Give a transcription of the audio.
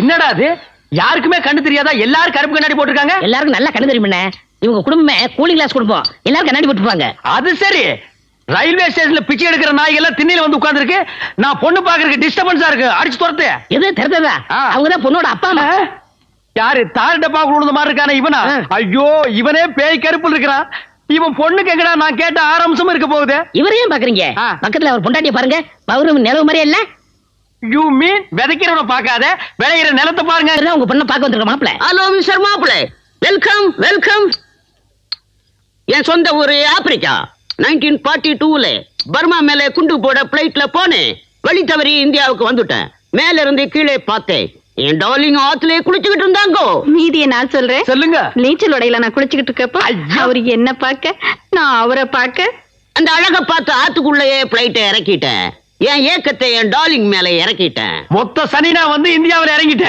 என்னடா அது? யாருக்குமே கண்ணு தெரியாதா? எல்லாரும் கருப்பு கண்ணாடி போட்டிருக்காங்க. எல்லாருக்கும் நல்லா கண்ணு தெரியுமே. இவங்க குடும்பமே கூலிங் கிளாஸ் குடும்பம். எல்லாரும் கண்ணாடி போட்டுருப்பாங்க. அது சரி. ரயில்வே ஸ்டேஷன்ல பிச்சை எடுக்கிற நாய்கள் எல்லாம் திண்ணையில வந்து உட்கார்ந்துருக்கு. நான் பொண்ணு பாக்குறதுக்கு டிஸ்டர்பன்ஸா இருக்கு. அடிச்சு துரத்து. எது தெரிஞ்சதா? அவங்கதான் பொண்ணோட அப்பா அம்மா. யாரு? தார் டப்பா விழுந்த மாதிரி இருக்கானே இவனா? ஐயோ, இவனே பேய் கருப்புல இருக்கிறான். இவன் பொண்ணுக்கு எங்கடா நான் கேட்ட 6 அம்சமும் இருக்க போகுது. இவரையும் பாக்குறீங்க? பக்கத்துல அவர் பொண்டாட்டிய பாருங்க. பவுரும் நிலவு மாதிரியே இல்ல. யூ மீன் விதைக்கிறவன பாக்காத, விளையிற நிலத்தை பாருங்க. உங்க பொண்ணை பார்க்க வந்திருக்க மாப்பிள. ஹலோ மிஸ்டர் மாப்பிள, வெல்கம் வெல்கம். என் சொந்த ஊரு ஆப்பிரிக்கா. 1942ல பர்மா மேல குண்டு போட பிளைட்ல போனேன். வழி தவறி இந்தியாவுக்கு வந்துட்டேன். மேல இருந்து கீழே பார்த்தேன். என் டார்லிங் ஆத்துலயே குளிச்சுக்கிட்டு இருந்தாங்க. மீதியை நான் சொல்றேன். சொல்லுங்க. நீச்சல் உடையில நான் குளிச்சுக்கிட்டு இருக்கப்போ அவரு என்ன பார்க்க, நான் அவரை பார்க்க. அந்த அழக பார்த்து ஆத்துக்குள்ளேயே பிளைட்டை இறக்கிட்டேன். என் ஏக்கத்தை என் டார்லிங் மேல இறக்கிட்டேன். மொத்த சனி நான் வந்து இந்தியாவில் இறங்கிட்டேன்.